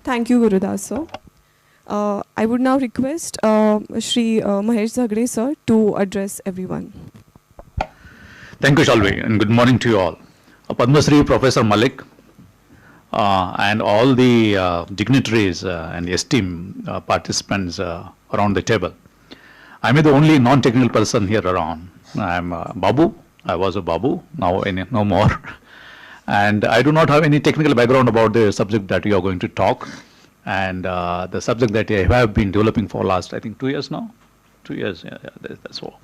Thank you, Gurudas sir. I would now request Shri Mahesh Zagre sir to address everyone. Thank you, Shalvi, and good morning to you all. Padma Shri Professor Malik and all the dignitaries and esteemed participants around the table. I am the only non-technical person here around. I am Babu. I was a Babu, now no more. And I do not have any technical background about the subject that you are going to talk. And the subject that I have been developing for last, I think, 2 years now. 2 years, yeah, that's all.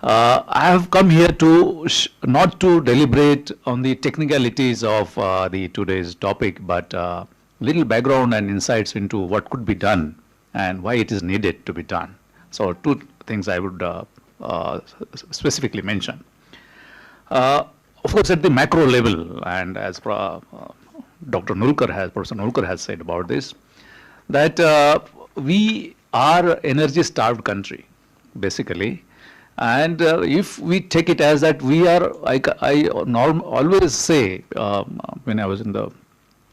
I have come here to not to deliberate on the technicalities of the today's topic, but little background and insights into what could be done and why it is needed to be done. So two things I would specifically mention. Of course, at the macro level, and as Professor Nulkar has said about this, that we are energy-starved country, basically. And if we take it as that we are, I always say, when I was in the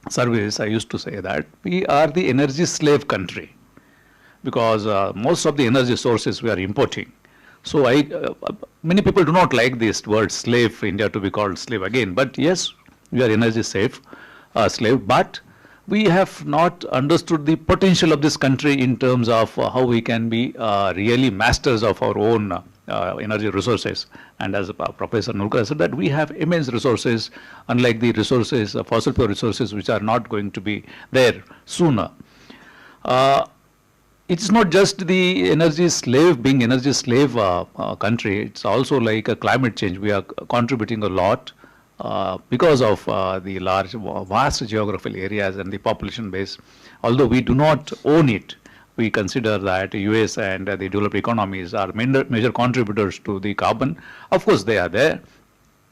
service, I used to say that we are the energy slave country, because most of the energy sources we are importing. So many people do not like this word slave, India to be called slave again. But yes, we are energy slave, but we have not understood the potential of this country in terms of how we can be really masters of our own energy resources. And as Professor Nulkar said, that we have immense resources, unlike the resources, fossil fuel resources, which are not going to be there sooner. It's not just the energy slave, being energy slave country, it's also like a climate change. We are contributing a lot because of the large, vast geographical areas and the population base. Although we do not own it, we consider that US and the developed economies are major contributors to the carbon. Of course, they are there.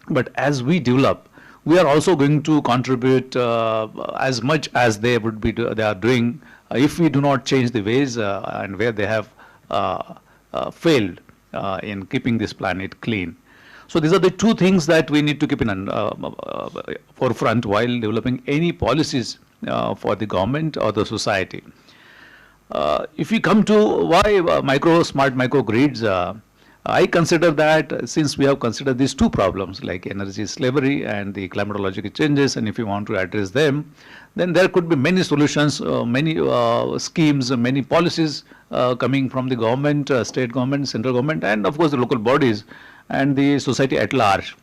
But as we develop, we are also going to contribute as much as they would be they are doing if we do not change the ways and where they have failed in keeping this planet clean. So these are the two things that we need to keep in forefront while developing any policies for the government or the society. If we come to why smart microgrids, I consider that since we have considered these two problems like energy slavery and the climatological changes, and if you want to address them, then there could be many solutions, many schemes, many policies coming from the government, state government, central government, and of course the local bodies and the society at large.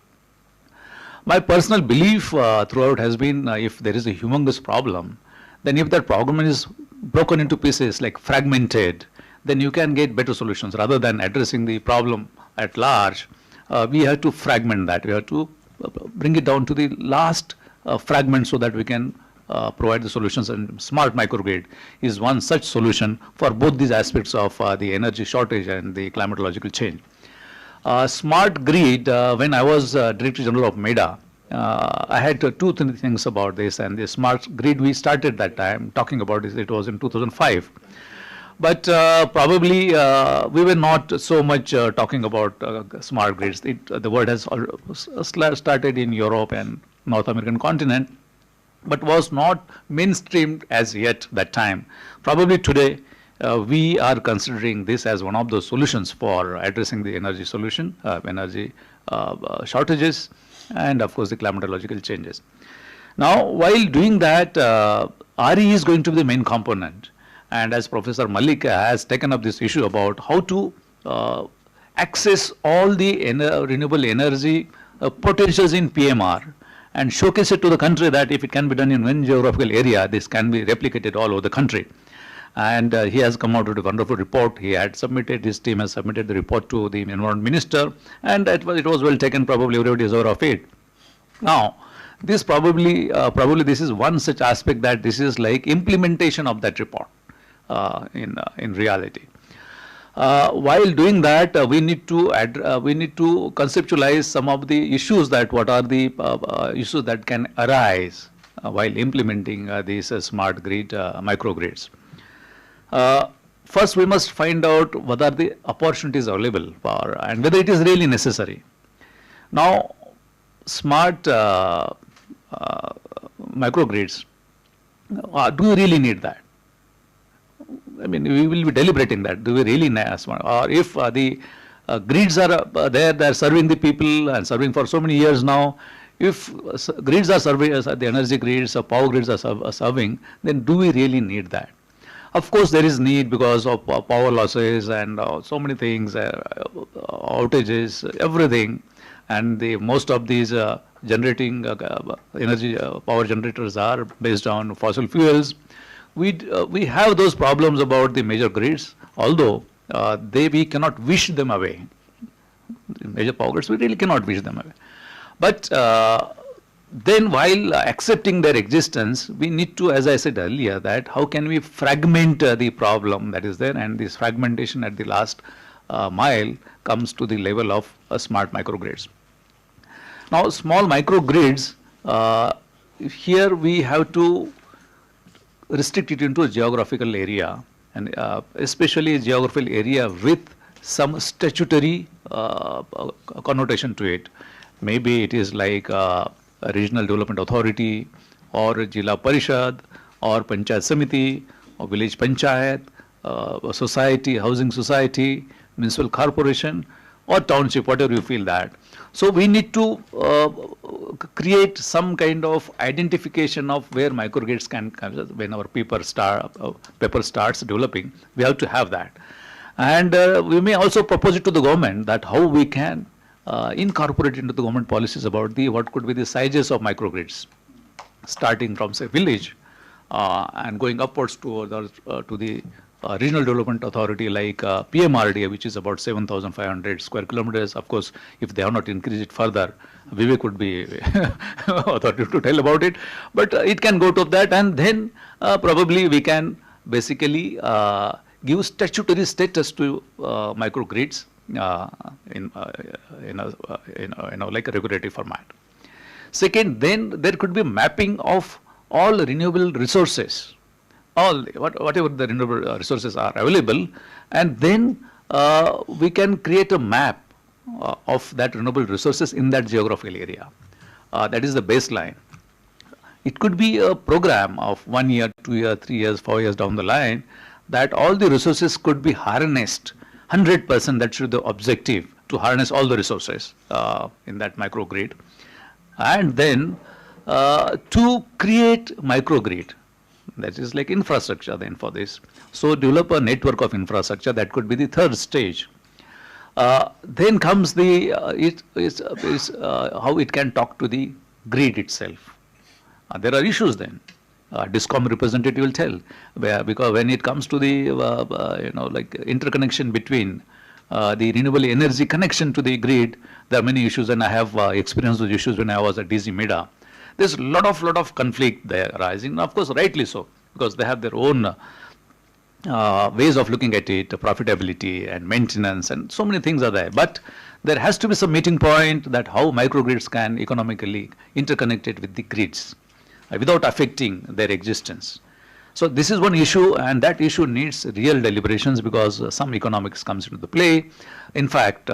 My personal belief throughout has been if there is a humongous problem, then if that problem is broken into pieces, like fragmented, then you can get better solutions. Rather than addressing the problem at large, we have to fragment that. We have to bring it down to the last fragment so that we can provide the solutions. And smart microgrid is one such solution for both these aspects of the energy shortage and the climatological change. Smart grid, when I was Director General of MEDA, I had two things about this, and the smart grid we started that time talking about this, it was in 2005. But probably we were not so much talking about smart grids. The word has started in Europe and North American continent, but was not mainstreamed as yet that time. Probably today we are considering this as one of the solutions for addressing the energy solution, energy shortages, and of course the climatological changes. Now, while doing that, RE is going to be the main component. And as Professor Malik has taken up this issue about how to access all the renewable energy potentials in PMR and showcase it to the country that if it can be done in one geographical area, this can be replicated all over the country. And he has come out with a wonderful report. He had submitted, his team has submitted the report to the Environment Minister, and it was well taken. Probably everybody is aware of it. Now, this probably this is one such aspect that this is like implementation of that report. In reality, while doing that, we need to conceptualize some of the issues that what are the issues that can arise while implementing these smart grid microgrids. First, we must find out what are the opportunities available for and whether it is really necessary. Now, smart microgrids Do you really need that? I mean, we will be deliberating that. Do we really need smart? Or if the grids are there, they are serving the people and serving for so many years now. If grids are serving, the energy grids or power grids are serving, then do we really need that? Of course, there is need because of power losses and so many things, outages, everything, and most of these generating energy power generators are based on fossil fuels. We have those problems about the major grids, although we cannot wish them away. The major power grids, we really cannot wish them away. But then while accepting their existence, we need to, as I said earlier, that how can we fragment the problem that is there, and this fragmentation at the last mile comes to the level of smart microgrids. Now, small microgrids, here we have to restrict it into a geographical area, and especially a geographical area with some statutory connotation to it. Maybe it is like a regional development authority, or a Jila Parishad, or Panchayat Samiti, or village panchayat, a society, housing society, municipal corporation, or township, whatever you feel that. So we need to create some kind of identification of where microgrids can come. When our paper starts developing, we have to have that. And we may also propose it to the government that how we can incorporate into the government policies about what could be the sizes of microgrids, starting from say village and going upwards to the regional development authority like PMRDA, which is about 7,500 square kilometers. Of course, if they have not increased it further, Vivek would be authority to tell about it. But it can go to that, and then probably we can basically give statutory status to microgrids in like a regulatory format. Second, then there could be mapping of all renewable resources, whatever the renewable resources are available, and then we can create a map of that renewable resources in that geographical area. That is the baseline. It could be a program of 1 year, 2 years, 3 years, 4 years down the line, that all the resources could be harnessed 100%. That should be the objective, to harness all the resources in that microgrid, and then to create microgrid. That is like infrastructure then for this. So develop a network of infrastructure. That could be the third stage. Then comes the how it can talk to the grid itself. There are issues then. DISCOM representative will tell, because when it comes to the like interconnection between the renewable energy connection to the grid, there are many issues, and I have experienced those issues when I was at DG MEDA. There's a lot of conflict there arising, of course, rightly so, because they have their own ways of looking at it, profitability and maintenance, and so many things are there. But there has to be some meeting point that how microgrids can economically interconnect it with the grids without affecting their existence. So this is one issue, and that issue needs real deliberations, because some economics comes into the play. In fact,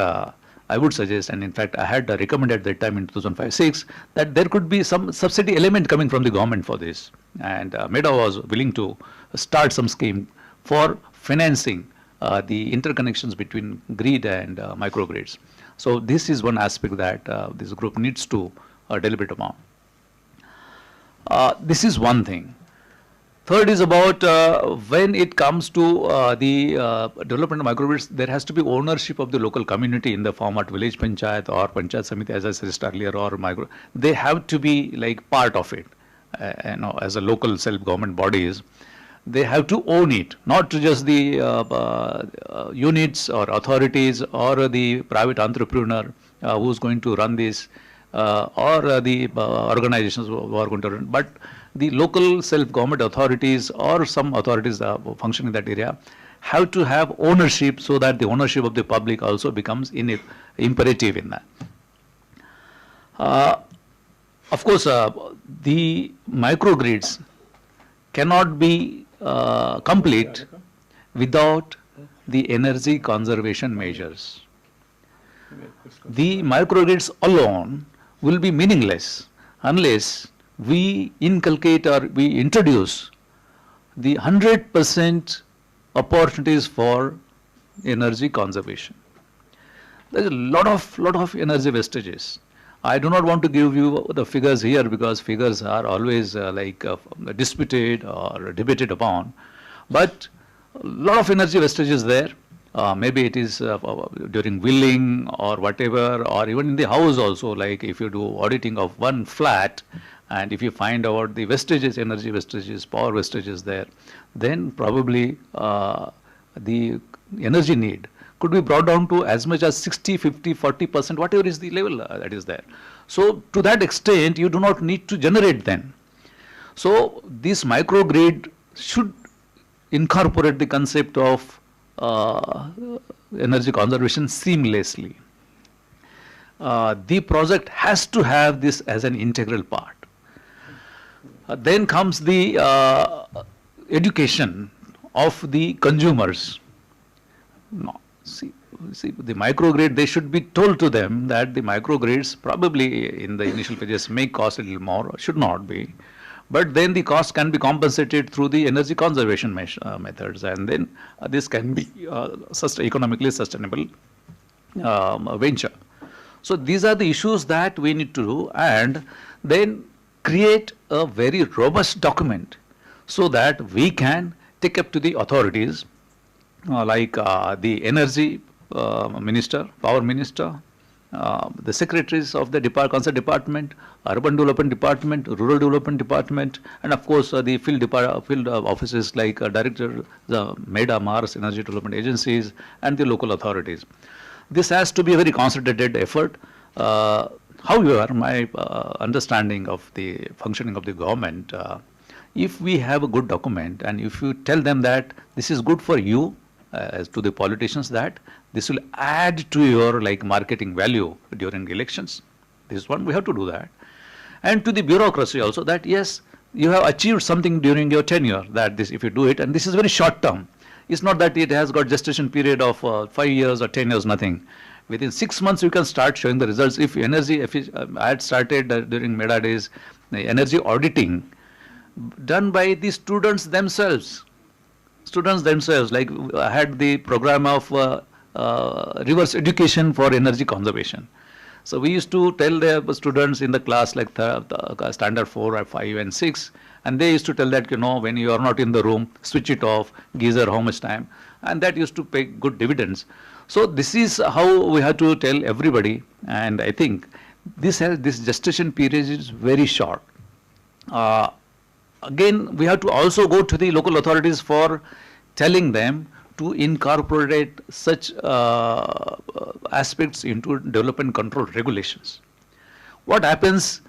I would suggest, and in fact I had recommended that time in 2005-06, that there could be some subsidy element coming from the government for this, and MEDA was willing to start some scheme for financing the interconnections between grid and microgrids. So this is one aspect that this group needs to deliberate upon. This is one thing. Third is about when it comes to the development of microgrids, there has to be ownership of the local community in the form of village panchayat or panchayat samiti, as I suggested earlier, or micro. They have to be like part of it, as a local self-government bodies. They have to own it, not just the units or authorities or the private entrepreneur who's going to run this, or the organizations who are going to run, but the local self-government authorities or some authorities functioning in that area have to have ownership, so that the ownership of the public also becomes imperative in that. Of course, the microgrids cannot be complete without the energy conservation measures. The microgrids alone will be meaningless unless we inculcate or we introduce the 100% opportunities for energy conservation. There's a lot of energy wastages. I do not want to give you the figures here because figures are always disputed or debated upon, but a lot of energy wastage is there. Maybe it is during wheeling or whatever, or even in the house also, like if you do auditing of one flat and if you find out the wastages, energy wastages, power wastages there, then probably the energy need could be brought down to as much as 60, 50, 40%, whatever is the level that is there. So to that extent, you do not need to generate then. So this microgrid should incorporate the concept of energy conservation seamlessly. The project has to have this as an integral part. Then comes the education of the consumers. No, see, the microgrid, they should be told to them that the microgrids probably in the initial phases may cost a little more, or should not be. But then the cost can be compensated through the energy conservation methods, and then this can be economically sustainable venture. So these are the issues that we need to do, and then create a very robust document so that we can take up to the authorities like the energy minister, power minister, the secretaries of the concerned department, urban development department, rural development department, and of course the field offices like director, the MEDA, Mars Energy Development Agencies, and the local authorities. This has to be a very concentrated effort. However, my understanding of the functioning of the government, if we have a good document and if you tell them that this is good for you, as to the politicians, that this will add to your marketing value during elections. This is one, we have to do that. And to the bureaucracy also, that yes, you have achieved something during your tenure, that this, if you do it, and this is very short term. It's not that it has got gestation period of 5 years or 10 years, nothing. Within 6 months, you can start showing the results. If energy, I had started during MEDA days, the energy auditing done by the students themselves. Like I had the program of reverse education for energy conservation. So we used to tell the students in the class like standard 4 or 5 and 6, and they used to tell that, when you are not in the room, switch it off, geyser how much time, and that used to pay good dividends. So this is how we have to tell everybody, and I think this gestation period is very short. Again, we have to also go to the local authorities for telling them to incorporate such aspects into development control regulations. What happens,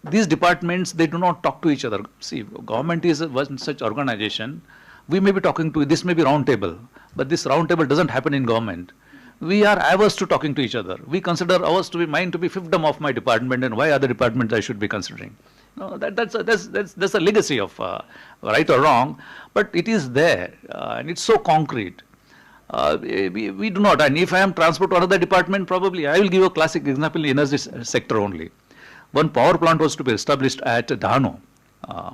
these departments, they do not talk to each other. See, government is such organization, we may be talking to, this may be roundtable, but this roundtable doesn't happen in government. We are averse to talking to each other. We consider ours to be mine to be fiefdom of my department, and why other departments I should be considering. No, that's a legacy of right or wrong, but it is there and it's so concrete. We do not, and if I am transferred to another department, probably I will give a classic example in the energy sector only. One power plant was to be established at Dahanu,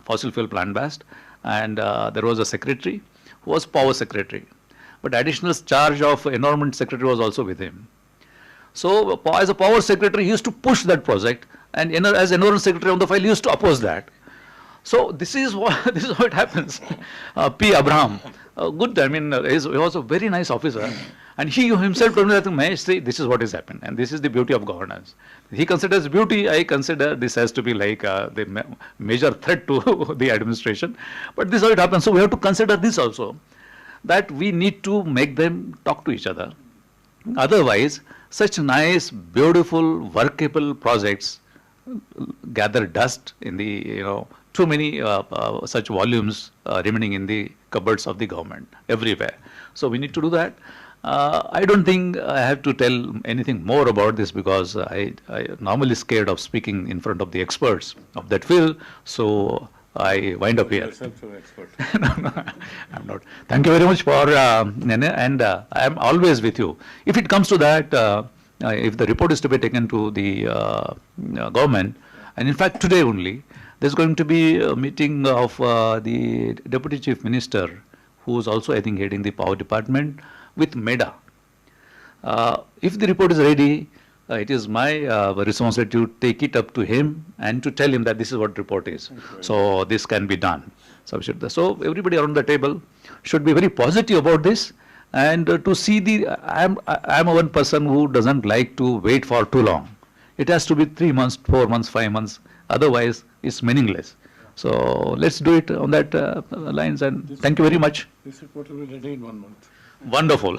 fossil fuel plant based, and there was a secretary who was power secretary, but additional charge of environment secretary was also with him. So as a power secretary, he used to push that project, and as environment secretary on the file, he used to oppose that. So this is how it happens. P. Abraham, good. I mean, he was a very nice officer, and he himself told me that, Mahesh, see, this is what has happened, and this is the beauty of governance. He considers beauty. I consider this has to be like the major threat to the administration. But this is how it happens. So we have to consider this also, that we need to make them talk to each other. Otherwise, such nice, beautiful, workable projects gather dust in the, too many such volumes remaining in the cupboards of the government everywhere. So we need to do that. I don't think I have to tell anything more about this, because I normally scared of speaking in front of the experts of that field. So I wind up here. No, I'm not. Thank you very much for Nene, and I am always with you. If it comes to that, if the report is to be taken to the government, and in fact today only, There's going to be a meeting of the Deputy Chief Minister, who is also, I think, heading the power department, with MEDA. If the report is ready, it is my responsibility to take it up to him and to tell him that this is what report is. So this can be done. So everybody around the table should be very positive about this, and to see the, I'm one person who doesn't like to wait for too long. It has to be 3 months, 4 months, 5 months. Otherwise, it's meaningless. So let's do it on that lines. And thank you very much. This report will be ready in 1 month. Wonderful.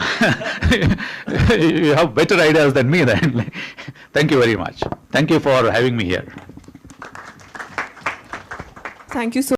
You have better ideas than me then. Thank you very much. Thank you for having me here. Thank you so